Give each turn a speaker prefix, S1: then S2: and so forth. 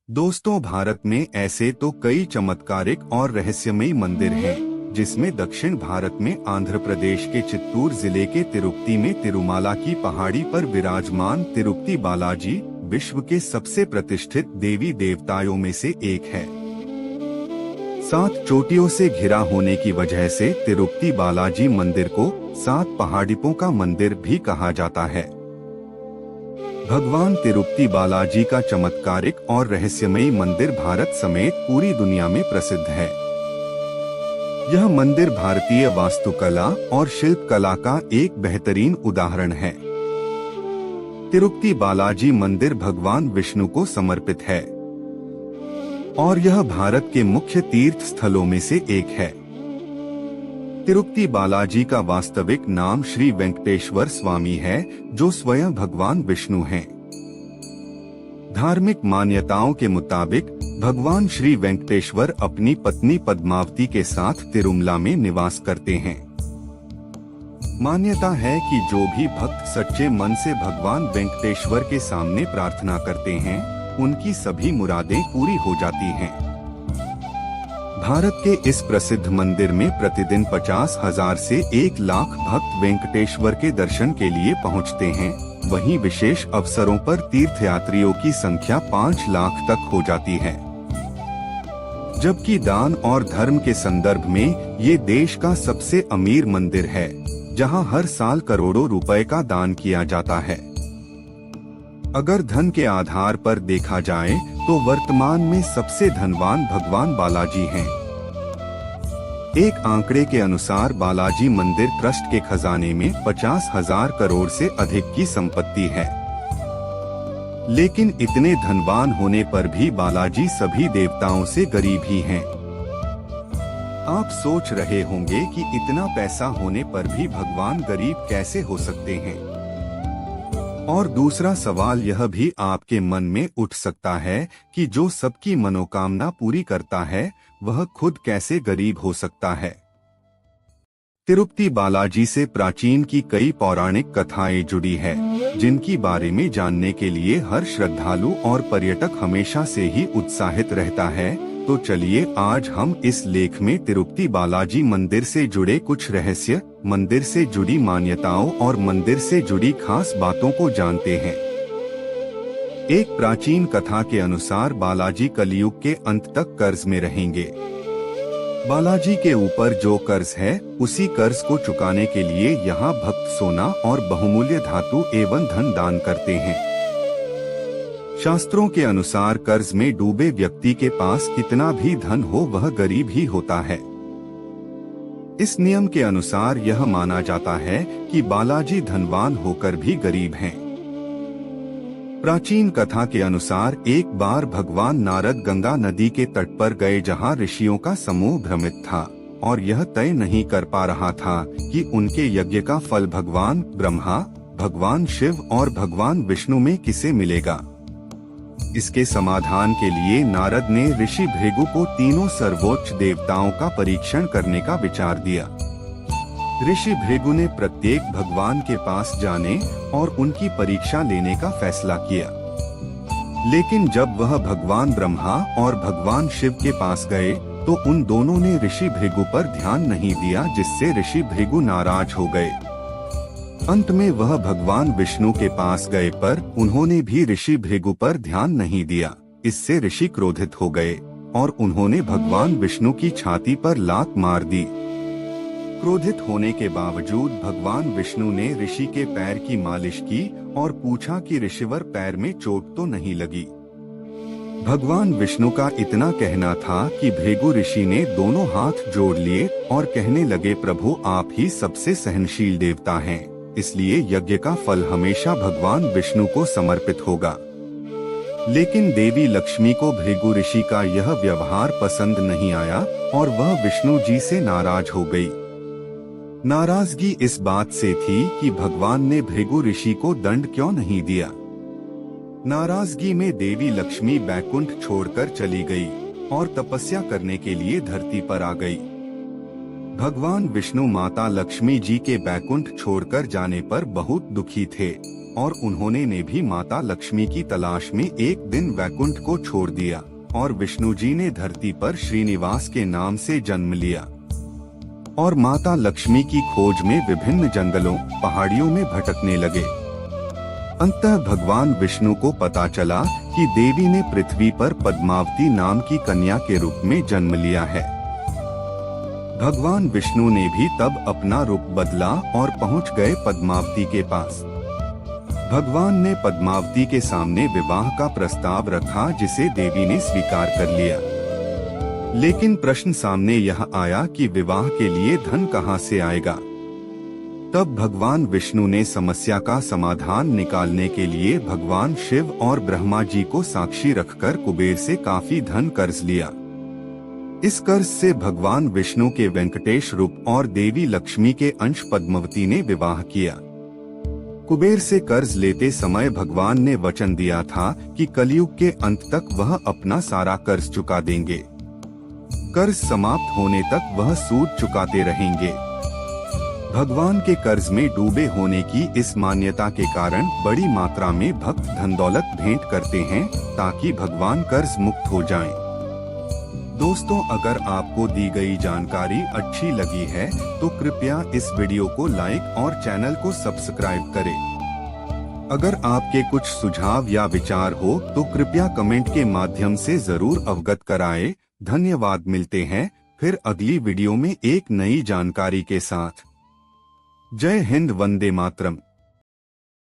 S1: दोस्तों, भारत में ऐसे तो कई चमत्कारिक और रहस्यमयी मंदिर हैं, जिसमें दक्षिण भारत में आंध्र प्रदेश के चित्तूर जिले के तिरुपति में तिरुमाला की पहाड़ी पर विराजमान तिरुपति बालाजी विश्व के सबसे प्रतिष्ठित देवी देवताओं में से एक है। 7 चोटियों से घिरा होने की वजह से तिरुपति बालाजी मंदिर को 7 पहाड़ियों का मंदिर भी कहा जाता है। भगवान तिरुपति बालाजी का चमत्कारिक और रहस्यमयी मंदिर भारत समेत पूरी दुनिया में प्रसिद्ध है। यह मंदिर भारतीय वास्तुकला और शिल्पकला का एक बेहतरीन उदाहरण है। तिरुपति बालाजी मंदिर भगवान विष्णु को समर्पित है और यह भारत के मुख्य तीर्थ स्थलों में से एक है। तिरुपति बालाजी का वास्तविक नाम श्री वेंकटेश्वर स्वामी है, जो स्वयं भगवान विष्णु हैं। धार्मिक मान्यताओं के मुताबिक भगवान श्री वेंकटेश्वर अपनी पत्नी पद्मावती के साथ तिरुमला में निवास करते हैं। मान्यता है कि जो भी भक्त सच्चे मन से भगवान वेंकटेश्वर के सामने प्रार्थना करते हैं, उनकी सभी मुरादें पूरी हो जाती हैं। भारत के इस प्रसिद्ध मंदिर में प्रतिदिन 50,000 से 1 लाख भक्त वेंकटेश्वर के दर्शन के लिए पहुंचते हैं। वहीं विशेष अवसरों पर तीर्थयात्रियों की संख्या 5 लाख तक हो जाती है। जबकि दान और धर्म के संदर्भ में ये देश का सबसे अमीर मंदिर है, जहां हर साल करोड़ों रुपए का दान किया जाता है। अगर धन के आधार पर देखा जाए तो वर्तमान में सबसे धनवान भगवान बालाजी हैं। एक आंकड़े के अनुसार बालाजी मंदिर ट्रस्ट के खजाने में 50,000 करोड़ से अधिक की संपत्ति है। लेकिन इतने धनवान होने पर भी बालाजी सभी देवताओं से गरीब ही हैं। आप सोच रहे होंगे कि इतना पैसा होने पर भी भगवान गरीब कैसे हो सकते हैं। और दूसरा सवाल यह भी आपके मन में उठ सकता है कि जो सबकी मनोकामना पूरी करता है, वह खुद कैसे गरीब हो सकता है। तिरुपति बालाजी से प्राचीन की कई पौराणिक कथाएं जुड़ी है, जिनकी बारे में जानने के लिए हर श्रद्धालु और पर्यटक हमेशा से ही उत्साहित रहता है। तो चलिए आज हम इस लेख में तिरुपति बालाजी मंदिर से जुड़े कुछ रहस्य, मंदिर से जुड़ी मान्यताओं और मंदिर से जुड़ी खास बातों को जानते हैं। एक प्राचीन कथा के अनुसार बालाजी कलयुग के अंत तक कर्ज में रहेंगे। बालाजी के ऊपर जो कर्ज है, उसी कर्ज को चुकाने के लिए यहाँ भक्त सोना और बहुमूल्य धातु एवं धन दान करते हैं। शास्त्रों के अनुसार कर्ज में डूबे व्यक्ति के पास कितना भी धन हो, वह गरीब ही होता है। इस नियम के अनुसार यह माना जाता है कि बालाजी धनवान होकर भी गरीब हैं। प्राचीन कथा के अनुसार एक बार भगवान नारद गंगा नदी के तट पर गए, जहां ऋषियों का समूह भ्रमित था और यह तय नहीं कर पा रहा था कि उनके यज्ञ का फल भगवान ब्रह्मा, भगवान शिव और भगवान विष्णु में किसे मिलेगा। इसके समाधान के लिए नारद ने ऋषि भृगु को तीनों सर्वोच्च देवताओं का परीक्षण करने का विचार दिया। ऋषि भृगु ने प्रत्येक भगवान के पास जाने और उनकी परीक्षा लेने का फैसला किया। लेकिन जब वह भगवान ब्रह्मा और भगवान शिव के पास गए, तो उन दोनों ने ऋषि भृगु पर ध्यान नहीं दिया, जिससे ऋषि भृगु नाराज हो गए। अंत में वह भगवान विष्णु के पास गए, पर उन्होंने भी ऋषि भृगु पर ध्यान नहीं दिया। इससे ऋषि क्रोधित हो गए और उन्होंने भगवान विष्णु की छाती पर लात मार दी। क्रोधित होने के बावजूद भगवान विष्णु ने ऋषि के पैर की मालिश की और पूछा कि ऋषिवर, पैर में चोट तो नहीं लगी। भगवान विष्णु का इतना कहना था कि भृगु ऋषि ने दोनों हाथ जोड़ लिए और कहने लगे, प्रभु आप ही सबसे सहनशील देवता हैं, इसलिए यज्ञ का फल हमेशा भगवान विष्णु को समर्पित होगा। लेकिन देवी लक्ष्मी को भृगु ऋषि का यह व्यवहार पसंद नहीं आया और वह विष्णु जी से नाराज हो गई। नाराजगी इस बात से थी कि भगवान ने भृगु ऋषि को दंड क्यों नहीं दिया। नाराजगी में देवी लक्ष्मी बैकुंठ छोड़कर चली गई और तपस्या करने के लिए धरती पर आ गई। भगवान विष्णु माता लक्ष्मी जी के बैकुंठ छोड़कर जाने पर बहुत दुखी थे और उन्होंने ने भी माता लक्ष्मी की तलाश में एक दिन वैकुंठ को छोड़ दिया और विष्णु जी ने धरती पर श्रीनिवास के नाम से जन्म लिया और माता लक्ष्मी की खोज में विभिन्न जंगलों पहाड़ियों में भटकने लगे। अंततः भगवान विष्णु को पता चला कि देवी ने पृथ्वी पर पद्मावती नाम की कन्या के रूप में जन्म लिया है। भगवान विष्णु ने भी तब अपना रूप बदला और पहुंच गए पद्मावती के पास। भगवान ने पद्मावती के सामने विवाह का प्रस्ताव रखा जिसे देवी ने स्वीकार कर लिया। लेकिन प्रश्न सामने यह आया कि विवाह के लिए धन कहां से आएगा। तब भगवान विष्णु ने समस्या का समाधान निकालने के लिए भगवान शिव और ब्रह्मा जी को साक्षी रखकर कुबेर से काफी धन कर्ज लिया। इस कर्ज से भगवान विष्णु के वेंकटेश रूप और देवी लक्ष्मी के अंश पद्मावती ने विवाह किया। कुबेर से कर्ज लेते समय भगवान ने वचन दिया था कि कलयुग के अंत तक वह अपना सारा कर्ज चुका देंगे। कर्ज समाप्त होने तक वह सूद चुकाते रहेंगे। भगवान के कर्ज में डूबे होने की इस मान्यता के कारण बड़ी मात्रा में भक्त धन दौलत भेंट करते हैं ताकि भगवान कर्ज मुक्त हो जाएं। दोस्तों, अगर आपको दी गई जानकारी अच्छी लगी है तो कृपया इस वीडियो को लाइक और चैनल को सब्सक्राइब करें। अगर आपके कुछ सुझाव या विचार हो तो कृपया कमेंट के माध्यम से जरूर अवगत कराएं। धन्यवाद। मिलते हैं फिर अगली वीडियो में एक नई जानकारी के साथ। जय हिंद, वंदे मातरम।